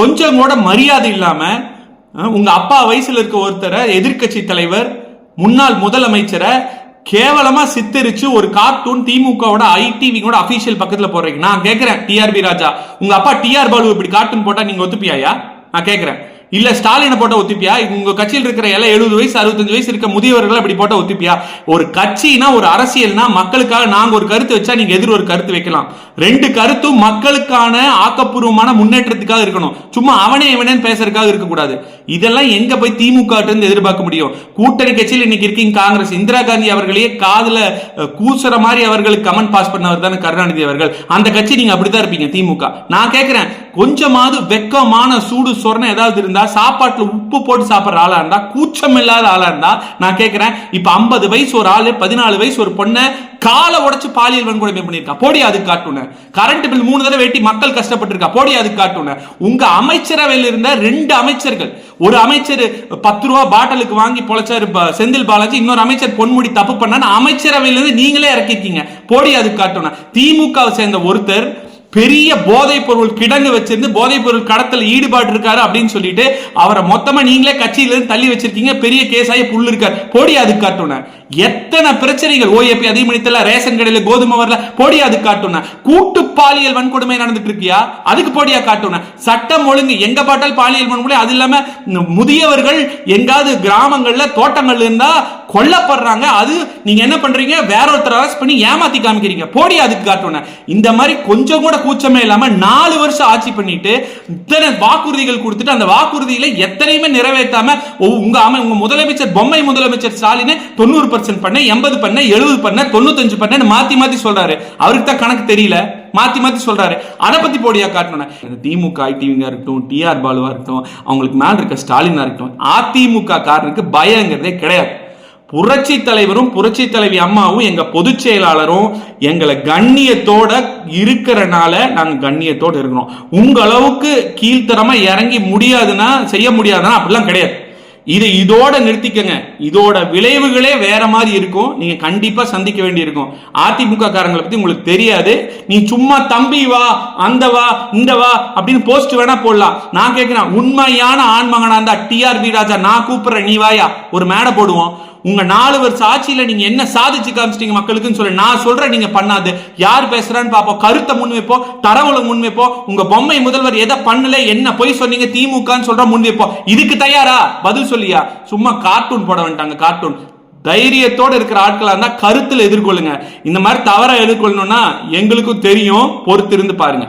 கொஞ்சம் கூட மரியாதை இல்லாம உங்க அப்பா வயசுல இருக்க ஒருத்தரை, எதிர்கட்சி தலைவர், முன்னாள் முதலமைச்சரை கேவலமா சித்தரிச்சு ஒரு கார்ட்டூன் திமுகவோட ஐடிவி கூட அபிஷியல் பக்கத்துல போடுறீங்க. நான் கேட்கிறேன், டிஆர்பி ராஜா, உங்க அப்பா டிஆர் பாலு இப்படி கார்ட்டூன் போட்டா நீங்க ஒத்துப்பியாயா? நான் கேட்கிறேன். இல்ல ஸ்டாலினை போட்ட ஒத்துப்பியா? உங்க கட்சியில் இருக்கிற எல்லாம் 70 வயசு 65 வயசு இருக்க முதியவர்கள் அப்படி போட்ட ஒத்துப்பியா? ஒரு கட்சினா, ஒரு அரசியல்னா, மக்களுக்காக நாங்க ஒரு கருத்து வச்சா நீங்க எதிர் ஒரு கருத்து வைக்கலாம். ரெண்டு கருத்தும் மக்களுக்கான ஆக்கப்பூர்வமான முன்னேற்றத்துக்காக இருக்கணும். சும்மா அவனே இவனேன்னு பேசுறதுக்காக இருக்கக்கூடாது. இதெல்லாம் எங்க போய் திமுக எதிர்பார்க்க முடியும்? கூட்டணி கட்சியில் இன்னைக்கு இருக்கீங்க காங்கிரஸ். இந்திரா காந்தி அவர்களே காதுல கூசுற மாதிரி அவர்களுக்கு கமெண்ட் பாஸ் பண்ணவர் தானே கருணாநிதி அவர்கள். அந்த கட்சி நீங்க அப்படித்தான் இருப்பீங்க திமுக. நான் கேட்கிறேன், கொஞ்சமாவது வெக்கமான சூடு சொரணை ஏதாவது இருந்தா, சாப்பாட்டுல உப்பு போட்டு சாப்பிடுற ஆளா இருந்தா, கூச்சம் இல்லாத ஆளா இருந்தா, நான் கேட்கிறேன், இப்ப 50 வயசு ஒரு ஆளு 14 வயசு ஒரு பொண்ணை காலை உடைச்சு பாலியல் வன்கொடுமை பண்ணிருக்கா, போடி அதுக்கு காட்டுன. கரண்ட் பில் 3 தடவை வெட்டி மக்கள் கஷ்டப்பட்டு இருக்கா, போடி அதுக்கு காட்டுன. உங்க அமைச்சரவையில் இருந்த 2 அமைச்சர்கள், ஒரு அமைச்சர் 10 ரூபாய் பாட்டிலுக்கு வாங்கி பொழைச்சாரு செந்தில் பாலாஜி, இன்னொரு அமைச்சர் பொன்முடி தப்பு பண்ணா அமைச்சரவையிலிருந்து நீங்களே இறக்கிருக்கீங்க, போடி அதுக்கு காட்டுன. திமுக சேர்ந்த ஒருத்தர் பெரிய போதைப் பொருள் கிடங்கு வச்சிருந்து போதைப் பொருள் கடத்தல் ஈடுபாடு இருக்காரு அப்படின்னு சொல்லிட்டு அவரை மொத்தமா நீங்களே கட்சியிலிருந்து தள்ளி வச்சிருக்கீங்க. பெரிய கேஸாய புல் இருக்காரு, போடி அதுக்கு காட்டுன. எத்தனை பிரச்சனைகள், ஓஏபி அதிகமணித்தல, ரேஷன் கடையில கோதுமை வரல, போடியா அதுக்கு காட்டுன. கூட்டு பாலியல் வன்கொடுமை நடந்துட்டு இருக்கியா, அதுக்கு போடியா காட்டுன. சட்டம் ஒழுங்கு எங்க பாட்டால் பாலியல் வன்கொடுமை. அது இல்லாம முதியவர்கள் எங்காவது கிராமங்கள்ல தோட்டங்கள்ல இருந்தா கொல்லப்படுறாங்க, அது நீங்க என்ன பண்றீங்க, வேற ஒருத்தர் அரெஸ்ட் பண்ணி ஏமாத்தி காமிக்கிறீங்க, போடியா அதுக்கு காட்டுன. இந்த மாதிரி கொஞ்சம் கூட கூச்சமே இல்லாம 4 வருஷம் ஆட்சி பண்ணிட்டு இத்தனை வாக்குறுதிகள் கொடுத்துட்டு அந்த வாக்குறுதிகளை எத்தனையுமே நிறைவேற்றாம உங்க முதலமைச்சர் பொம்மை முதலமைச்சர் ஸ்டாலின் 90% பண்ண, 80 பண்ண, 70 பண்ண, 95 பண்ண மாத்தி மாத்தி சொல்றாரு. அவருக்கு தான் கணக்கு தெரியல, மாத்தி மாத்தி சொல்றாரு. அதை பத்தி போடியா காட்டணும். திமுக ஐடிவிங்க இருக்கட்டும், டிஆர் பாலுவா இருக்கட்டும், அவங்களுக்கு மேல இருக்க ஸ்டாலினா இருக்கட்டும், அதிமுக காரனுக்கு பயங்கிறதே கிடையாது. புரட்சி தலைவரும் புரட்சி தலைவி அம்மாவும் எங்க பொதுச் செயலாளரும் எங்களை கண்ணியத்தோட இருக்கிறனால நாங்க கண்ணியத்தோட இருக்கிறோம். உங்க அளவுக்கு கீழ்த்தரமா இறங்கி முடியாதுன்னா, செய்ய முடியாதுன்னா அப்படிலாம் கிடையாது. இதோட நிறுத்திக்கங்க. இதோட விளைவுகளே வேற மாதிரி இருக்கும். நீங்க கண்டிப்பா சந்திக்க வேண்டி இருக்கும். அதிமுக காரங்களை பத்தி உங்களுக்கு தெரியாது. நீ சும்மா தம்பி வா, அந்த வா, இந்த வா அப்படின்னு போஸ்ட் வேணா போடலாம். நான் கேட்கிறேன், உண்மையான ஆண்மகனா இருந்தா டிஆர்பி ராஜா, நான் கூப்பிடுறேன், நீ வாயா, ஒரு மேடை போடுவோம். உங்க 4 வருஷ ஆட்சியில நீங்க என்ன சாதிச்சு காமிச்சிட்டீங்க மக்களுக்குன்னு சொல்லி நான் சொல்றேன். நீங்க பண்ணாது, யார் பேசுறான்னு பாப்போம், கருத்தை முன்வைப்போம், தரவுல முன்வைப்போம். உங்க பொம்மை முதல்வர் எதை பண்ணல, என்ன பொய் சொன்னீங்க திமுகன்னு சொல்ற முன்வைப்போம். இதுக்கு தயாரா? பதில் சொல்லியா? சும்மா கார்ட்டூன் போட வேண்டாங்க. கார்ட்டூன் தைரியத்தோட இருக்கிற ஆட்களா இருந்தா கருத்துல எதிர்கொள்ளுங்க. இந்த மாதிரி தவற எதிர்கொள்ளணும்னா எங்களுக்கும் தெரியும், பொறுத்திருந்து பாருங்க.